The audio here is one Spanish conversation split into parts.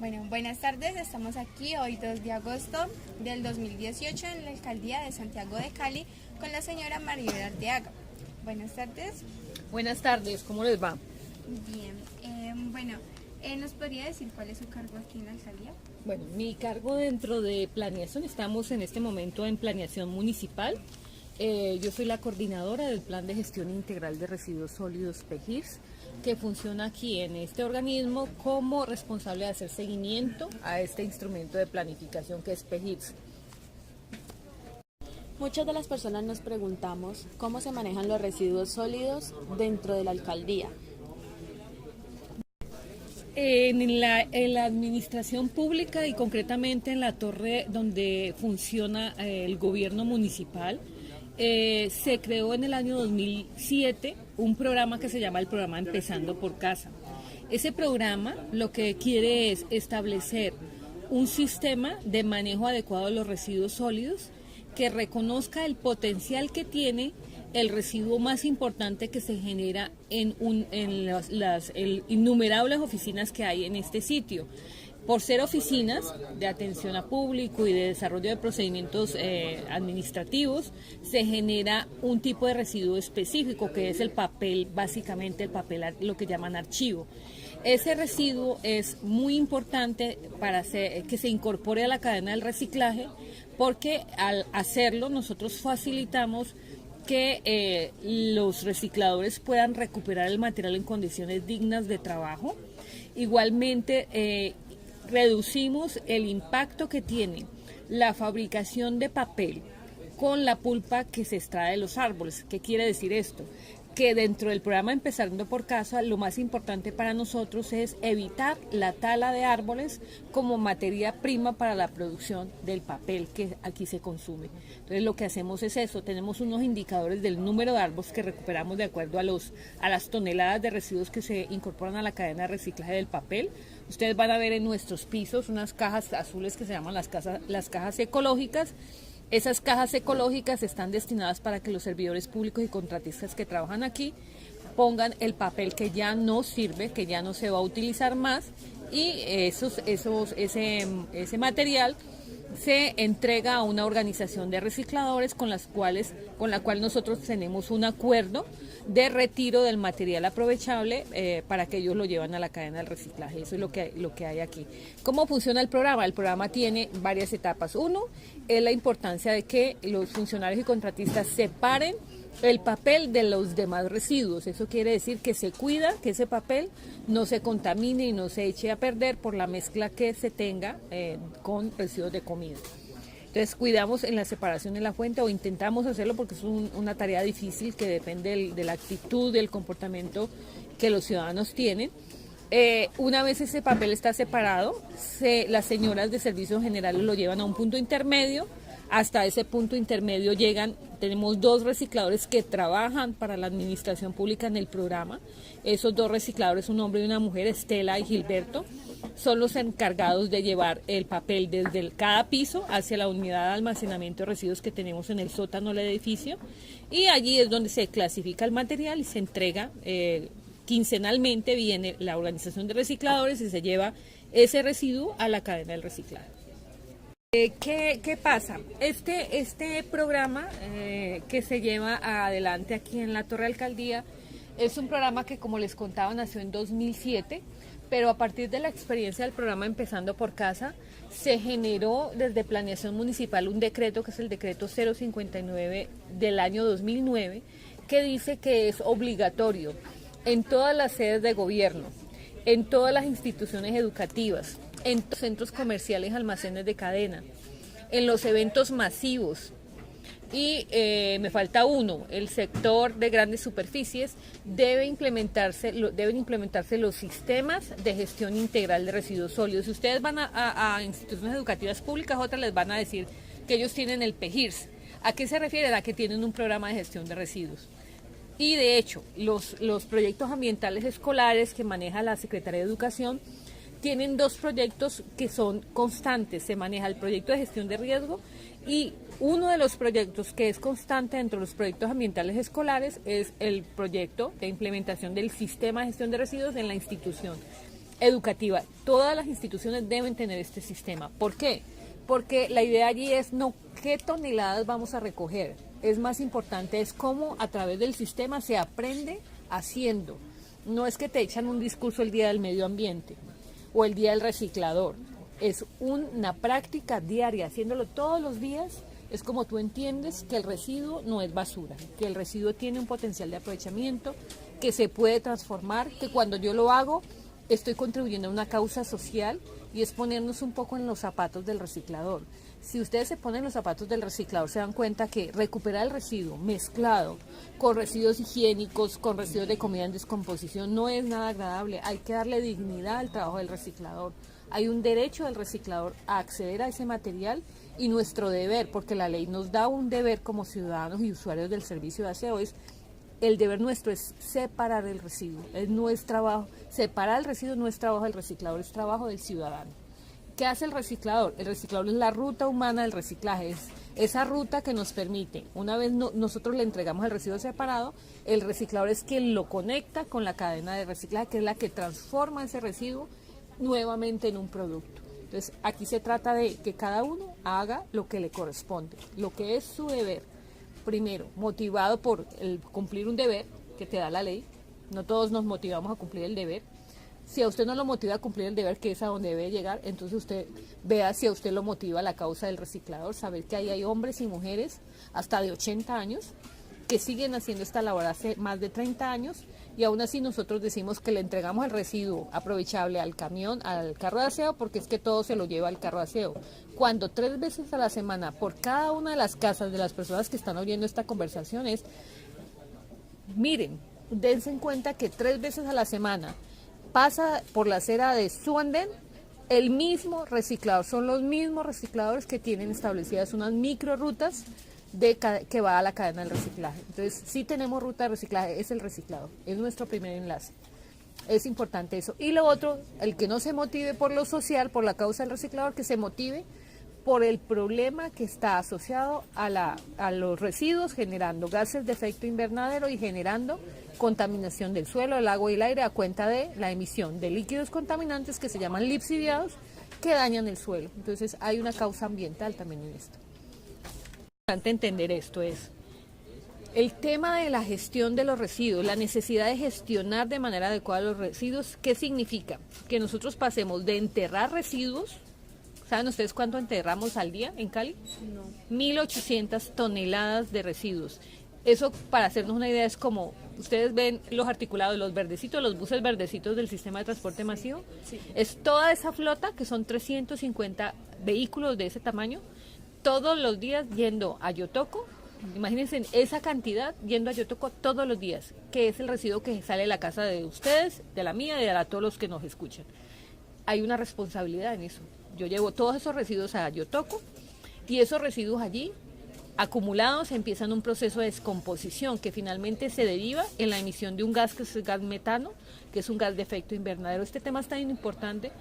Bueno, buenas tardes, estamos aquí hoy 2 de agosto del 2018 en la Alcaldía de Santiago de Cali con la señora Maribel Arteaga. Buenas tardes. Buenas tardes, ¿cómo les va? Bien, ¿nos podría decir cuál es su cargo aquí en la Alcaldía? Bueno, mi cargo dentro de planeación, estamos en este momento en planeación municipal. Yo soy la coordinadora del Plan de Gestión Integral de Residuos Sólidos PEGIRS, que funciona aquí en este organismo como responsable de hacer seguimiento a este instrumento de planificación que es PEGIRS. Muchas de las personas nos preguntamos cómo se manejan los residuos sólidos dentro de la alcaldía. En la administración pública y concretamente en la torre donde funciona el gobierno municipal, se creó en el año 2007 un programa que se llama el programa Empezando por Casa. Ese programa lo que quiere es establecer un sistema de manejo adecuado de los residuos sólidos que reconozca el potencial que tiene el residuo más importante que se genera en las innumerables oficinas que hay en este sitio. Por ser oficinas de atención a público y de desarrollo de procedimientos administrativos, se genera un tipo de residuo específico que es el papel, básicamente el papel, lo que llaman archivo. Ese residuo es muy importante para que se incorpore a la cadena del reciclaje, porque al hacerlo nosotros facilitamos que los recicladores puedan recuperar el material en condiciones dignas de trabajo. Igualmente, reducimos el impacto que tiene la fabricación de papel con la pulpa que se extrae de los árboles. ¿Qué quiere decir esto? Que dentro del programa Empezando por Casa, lo más importante para nosotros es evitar la tala de árboles como materia prima para la producción del papel que aquí se consume. Entonces lo que hacemos es eso, tenemos unos indicadores del número de árboles que recuperamos de acuerdo a las toneladas de residuos que se incorporan a la cadena de reciclaje del papel. Ustedes van a ver en nuestros pisos unas cajas azules que se llaman las cajas ecológicas. Esas cajas ecológicas están destinadas para que los servidores públicos y contratistas que trabajan aquí pongan el papel que ya no sirve, que ya no se va a utilizar más, y ese material se entrega a una organización de recicladores con la cual nosotros tenemos un acuerdo de retiro del material aprovechable para que ellos lo lleven a la cadena del reciclaje. Eso es lo que hay aquí. ¿Cómo funciona el programa? El programa tiene varias etapas. Uno es la importancia de que los funcionarios y contratistas separen el papel de los demás residuos. Eso quiere decir que se cuida que ese papel no se contamine y no se eche a perder por la mezcla que se tenga con residuos de comida. Entonces cuidamos en la separación de la fuente, o intentamos hacerlo porque es una tarea difícil que depende de la actitud, del comportamiento que los ciudadanos tienen. Una vez ese papel está separado, las señoras de servicios generales lo llevan a un punto intermedio. Hasta ese punto intermedio tenemos 2 recicladores que trabajan para la administración pública en el programa. Esos 2 recicladores, un hombre y una mujer, Estela y Gilberto, son los encargados de llevar el papel desde cada piso hacia la unidad de almacenamiento de residuos que tenemos en el sótano del edificio, y allí es donde se clasifica el material y se entrega quincenalmente. Viene la organización de recicladores y se lleva ese residuo a la cadena del reciclaje. ¿Qué pasa? Este programa que se lleva adelante aquí en la Torre Alcaldía es un programa que, como les contaba, nació en 2007, pero a partir de la experiencia del programa Empezando por Casa, se generó desde Planeación Municipal un decreto, que es el decreto 059 del año 2009, que dice que es obligatorio en todas las sedes de gobierno, en todas las instituciones educativas, en centros comerciales, almacenes de cadena, en los eventos masivos, y me falta uno, el sector de grandes superficies, deben implementarse los sistemas de gestión integral de residuos sólidos. Si ustedes van a instituciones educativas públicas, otras les van a decir que ellos tienen el PEGIRS. ¿A qué se refiere? A que tienen un programa de gestión de residuos. Y de hecho, los proyectos ambientales escolares que maneja la Secretaría de Educación tienen 2 proyectos que son constantes. Se maneja el proyecto de gestión de riesgo, y uno de los proyectos que es constante dentro de los proyectos ambientales escolares es el proyecto de implementación del sistema de gestión de residuos en la institución. educativa. Todas las instituciones deben tener este sistema. ¿Por qué? Porque la idea allí es no qué toneladas vamos a recoger. Es más importante, es cómo a través del sistema se aprende haciendo. No es que te echan un discurso el día del medio ambiente o el día del reciclador. Es una práctica diaria, haciéndolo todos los días. Es como tú entiendes que el residuo no es basura, que el residuo tiene un potencial de aprovechamiento, que se puede transformar, que cuando yo lo hago estoy contribuyendo a una causa social y es ponernos un poco en los zapatos del reciclador. Si ustedes se ponen en los zapatos del reciclador se dan cuenta que recuperar el residuo mezclado con residuos higiénicos, con residuos de comida en descomposición no es nada agradable. Hay que darle dignidad al trabajo del reciclador. Hay un derecho del reciclador a acceder a ese material y nuestro deber, porque la ley nos da un deber como ciudadanos y usuarios del servicio de aseo, el deber nuestro es separar el residuo, no es trabajo, separar el residuo no es trabajo del reciclador, es trabajo del ciudadano. ¿Qué hace el reciclador? El reciclador es la ruta humana del reciclaje, es esa ruta que nos permite, una vez nosotros le entregamos el residuo separado, el reciclador es quien lo conecta con la cadena de reciclaje, que es la que transforma ese residuo nuevamente en un producto. Entonces, aquí se trata de que cada uno haga lo que le corresponde, lo que es su deber. Primero, motivado por el cumplir un deber que te da la ley. No todos nos motivamos a cumplir el deber. Si a usted no lo motiva a cumplir el deber, que es a donde debe llegar, entonces usted vea si a usted lo motiva la causa del reciclador, saber que ahí hay hombres y mujeres hasta de 80 años que siguen haciendo esta labor hace más de 30 años y aún así nosotros decimos que le entregamos el residuo aprovechable al camión, al carro de aseo, porque es que todo se lo lleva al carro de aseo. Cuando 3 veces a la semana por cada una de las casas de las personas que están oyendo esta conversación es, miren, dense en cuenta que 3 veces a la semana pasa por la acera de su andén el mismo reciclador, son los mismos recicladores que tienen establecidas unas microrutas que va a la cadena del reciclaje. Entonces, si tenemos ruta de reciclaje, es el reciclador, es nuestro primer enlace. Es importante eso. Y lo otro, el que no se motive por lo social, por la causa del reciclador, que se motive por el problema que está asociado a los residuos, generando gases de efecto invernadero y generando contaminación del suelo, el agua y el aire a cuenta de la emisión de líquidos contaminantes que se llaman lixiviados que dañan el suelo. Entonces hay una causa ambiental también en esto. Es importante entender esto, es el tema de la gestión de los residuos, la necesidad de gestionar de manera adecuada los residuos. ¿Qué significa? Que nosotros pasemos de enterrar residuos. ¿Saben ustedes cuánto enterramos al día en Cali? No. 1.800 toneladas de residuos. Eso, para hacernos una idea, es como, ustedes ven los articulados, los verdecitos, los buses verdecitos del sistema de transporte masivo. Sí. Es toda esa flota, que son 350 vehículos de ese tamaño, todos los días yendo a Yotoco. Imagínense esa cantidad yendo a Yotoco todos los días, que es el residuo que sale de la casa de ustedes, de la mía y de todos los que nos escuchan. Hay una responsabilidad en eso. Yo llevo todos esos residuos a Yotoco y esos residuos allí acumulados empiezan un proceso de descomposición que finalmente se deriva en la emisión de un gas que es el gas metano, que es un gas de efecto invernadero. Este tema es tan importante,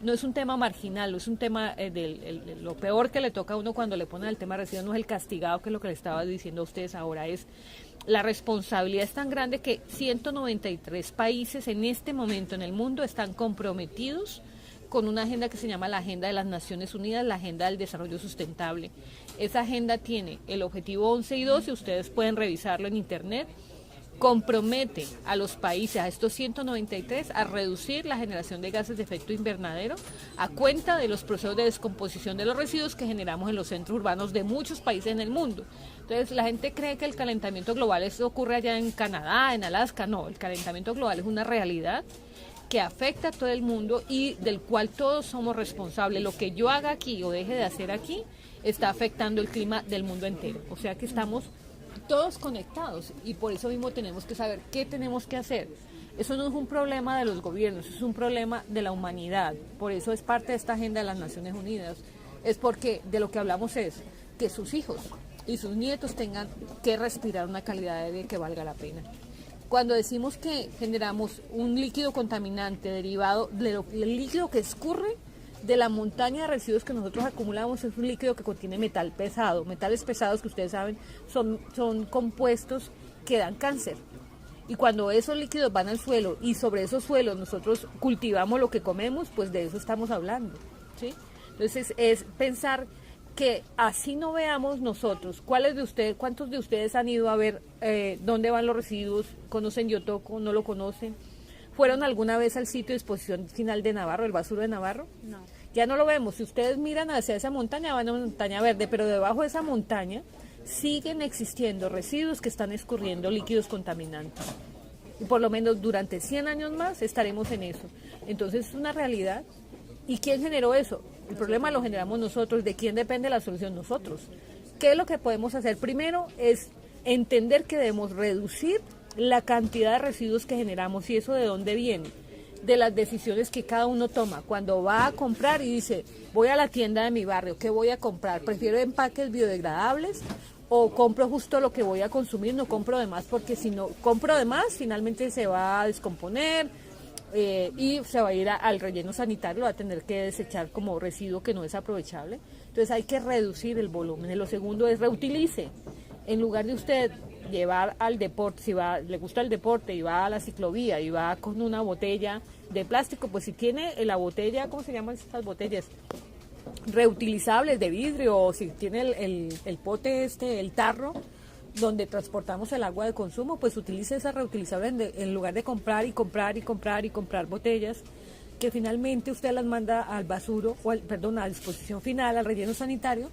no es un tema marginal, no es un tema lo peor que le toca a uno cuando le ponen el tema de residuos, no es el castigado, que es lo que le estaba diciendo a ustedes ahora, es la responsabilidad es tan grande que 193 países en este momento en el mundo están comprometidos con una agenda que se llama la Agenda de las Naciones Unidas, la Agenda del Desarrollo Sustentable. Esa agenda tiene el objetivo 11 y 12, ustedes pueden revisarlo en internet, compromete a los países, a estos 193, a reducir la generación de gases de efecto invernadero a cuenta de los procesos de descomposición de los residuos que generamos en los centros urbanos de muchos países en el mundo. Entonces, la gente cree que el calentamiento global eso ocurre allá en Canadá, en Alaska. No, el calentamiento global es una realidad que afecta a todo el mundo y del cual todos somos responsables. Lo que yo haga aquí o deje de hacer aquí está afectando el clima del mundo entero. O sea que estamos todos conectados y por eso mismo tenemos que saber qué tenemos que hacer. Eso no es un problema de los gobiernos, es un problema de la humanidad. Por eso es parte de esta agenda de las Naciones Unidas. Es porque de lo que hablamos es que sus hijos y sus nietos tengan que respirar una calidad de aire que valga la pena. Cuando decimos que generamos un líquido contaminante derivado del líquido que escurre de la montaña de residuos que nosotros acumulamos, es un líquido que contiene metal pesado. Metales pesados que ustedes saben son compuestos que dan cáncer. Y cuando esos líquidos van al suelo y sobre esos suelos nosotros cultivamos lo que comemos, pues de eso estamos hablando, ¿sí? Entonces es pensar que así no veamos nosotros, ¿cuántos de ustedes han ido a ver dónde van los residuos? ¿Conocen Yotoco? ¿No lo conocen? ¿Fueron alguna vez al sitio de disposición final de Navarro, el basuro de Navarro? No. Ya no lo vemos. Si ustedes miran hacia esa montaña, van a una montaña verde, pero debajo de esa montaña siguen existiendo residuos que están escurriendo líquidos contaminantes. Y por lo menos durante 100 años más estaremos en eso. Entonces es una realidad. ¿Y quién generó eso? El problema lo generamos nosotros. ¿De quién depende la solución? Nosotros. ¿Qué es lo que podemos hacer? Primero es entender que debemos reducir la cantidad de residuos que generamos. ¿Y eso de dónde viene? De las decisiones que cada uno toma. Cuando va a comprar y dice, voy a la tienda de mi barrio, ¿qué voy a comprar? ¿Prefiero empaques biodegradables o compro justo lo que voy a consumir? No compro de más, porque si no compro de más, finalmente se va a descomponer y se va a ir al relleno sanitario, lo va a tener que desechar como residuo que no es aprovechable. Entonces hay que reducir el volumen. Y lo segundo es reutilice. En lugar de usted llevar al deporte, si le gusta el deporte y va a la ciclovía y va con una botella de plástico, pues si tiene la botella, ¿cómo se llaman estas botellas? Reutilizables de vidrio, o si tiene el pote el tarro donde transportamos el agua de consumo, pues utilice esa reutilizable en lugar de comprar botellas que finalmente usted las manda al basuro, a disposición final, al relleno sanitario.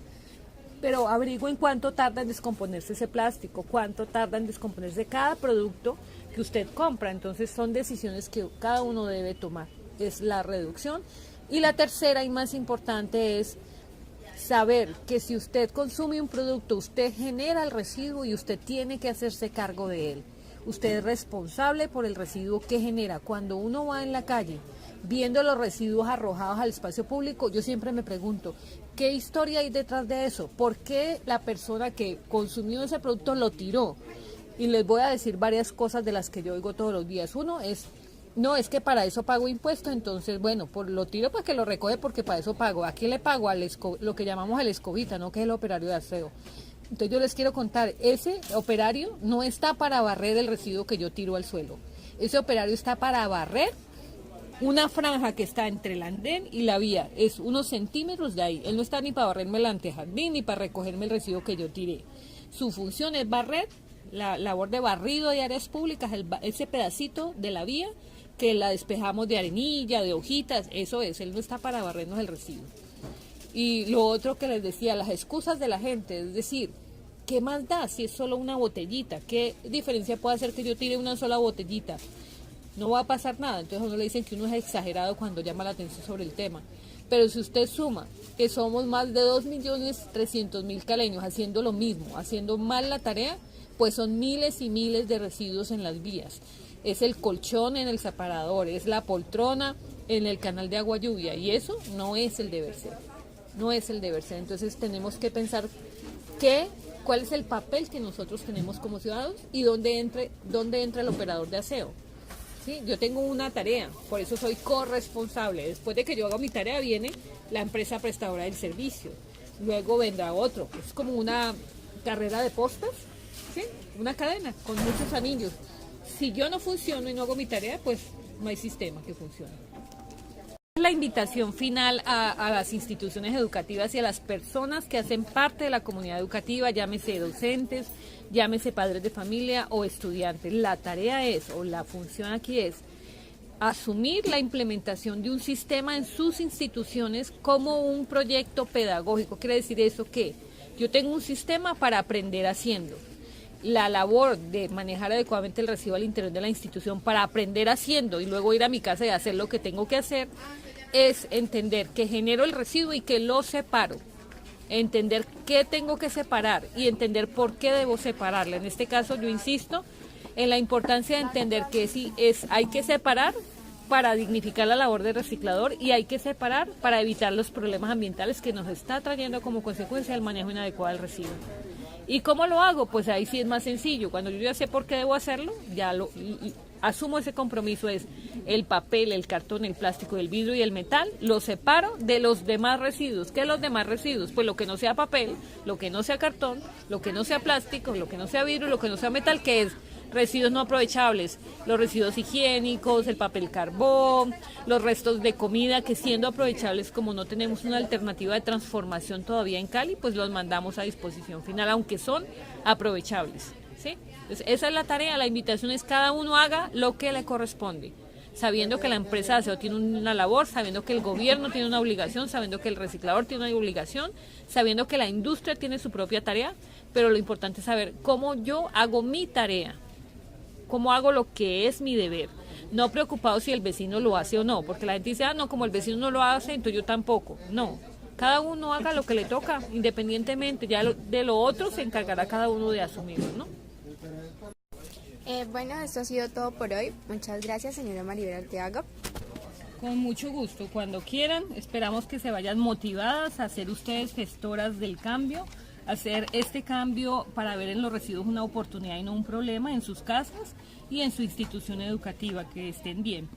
Pero averigüen cuánto tarda en descomponerse ese plástico, cuánto tarda en descomponerse cada producto que usted compra. Entonces son decisiones que cada uno debe tomar, es la reducción. Y la tercera y más importante es saber que si usted consume un producto, usted genera el residuo y usted tiene que hacerse cargo de él. Usted es responsable por el residuo que genera. Cuando uno va en la calle viendo los residuos arrojados al espacio público, yo siempre me pregunto, ¿qué historia hay detrás de eso? ¿Por qué la persona que consumió ese producto lo tiró? Y les voy a decir varias cosas de las que yo oigo todos los días. Uno es, no, es que para eso pago impuesto, entonces, bueno, lo tiro para que lo recoge porque para eso pago. ¿A quién le pago? Lo que llamamos el escobita, ¿no? Que es el operario de aseo. Entonces yo les quiero contar, ese operario no está para barrer el residuo que yo tiro al suelo. Ese operario está para barrer una franja que está entre el andén y la vía, es unos centímetros de ahí. Él no está ni para barrerme el antejardín ni para recogerme el residuo que yo tiré. Su función es barrer, la labor de barrido de áreas públicas, ese pedacito de la vía que la despejamos de arenilla, de hojitas, eso es, él no está para barrernos el residuo. Y lo otro que les decía, las excusas de la gente, es decir, ¿qué más da si es solo una botellita? ¿Qué diferencia puede hacer que yo tire una sola botellita? No va a pasar nada. Entonces a uno le dicen que uno es exagerado cuando llama la atención sobre el tema. Pero si usted suma que somos más de 2.300.000 caleños haciendo lo mismo, haciendo mal la tarea, pues son miles y miles de residuos en las vías. Es el colchón en el separador, es la poltrona en el canal de agua lluvia, y eso no es el deber ser. No es el deber ser. Entonces tenemos que pensar cuál es el papel que nosotros tenemos como ciudadanos y dónde entra el operador de aseo. ¿Sí? Yo tengo una tarea, por eso soy corresponsable. Después de que yo haga mi tarea viene la empresa prestadora del servicio, luego vendrá otro. Es como una carrera de postas, ¿sí? Una cadena con muchos anillos. Si yo no funciono y no hago mi tarea, pues no hay sistema que funcione. La invitación final a las instituciones educativas y a las personas que hacen parte de la comunidad educativa, llámese docentes, llámese padres de familia o estudiantes. La tarea es, o la función aquí es, asumir la implementación de un sistema en sus instituciones como un proyecto pedagógico. Quiere decir eso que yo tengo un sistema para aprender haciendo. La labor de manejar adecuadamente el residuo al interior de la institución para aprender haciendo y luego ir a mi casa y hacer lo que tengo que hacer es entender que genero el residuo y que lo separo, entender qué tengo que separar y entender por qué debo separarla. En este caso yo insisto en la importancia de entender que hay que separar para dignificar la labor del reciclador y hay que separar para evitar los problemas ambientales que nos está trayendo como consecuencia el manejo inadecuado del residuo. ¿Y cómo lo hago? Pues ahí sí es más sencillo. Cuando yo ya sé por qué debo hacerlo, asumo ese compromiso, es el papel, el cartón, el plástico, el vidrio y el metal, lo separo de los demás residuos. ¿Qué es los demás residuos? Pues lo que no sea papel, lo que no sea cartón, lo que no sea plástico, lo que no sea vidrio, lo que no sea metal, que es Residuos no aprovechables, los residuos higiénicos, el papel carbón, los restos de comida que siendo aprovechables, como no tenemos una alternativa de transformación todavía en Cali, pues los mandamos a disposición final, aunque son aprovechables, ¿sí? Entonces, esa es la tarea, la invitación es cada uno haga lo que le corresponde, sabiendo que la empresa de aseo tiene una labor, sabiendo que el gobierno tiene una obligación, sabiendo que el reciclador tiene una obligación, sabiendo que la industria tiene su propia tarea, pero lo importante es saber cómo yo hago mi tarea, cómo hago lo que es mi deber, no preocupado si el vecino lo hace o no, porque la gente dice, no, como el vecino no lo hace, entonces yo tampoco, no. Cada uno haga lo que le toca, independientemente, ya de lo otro se encargará cada uno de asumirlo, ¿no? Bueno, esto ha sido todo por hoy. Muchas gracias, señora Maribel Arteaga. Con mucho gusto, cuando quieran, esperamos que se vayan motivadas a ser ustedes gestoras del cambio, hacer este cambio para ver en los residuos una oportunidad y no un problema en sus casas y en su institución educativa, que estén bien.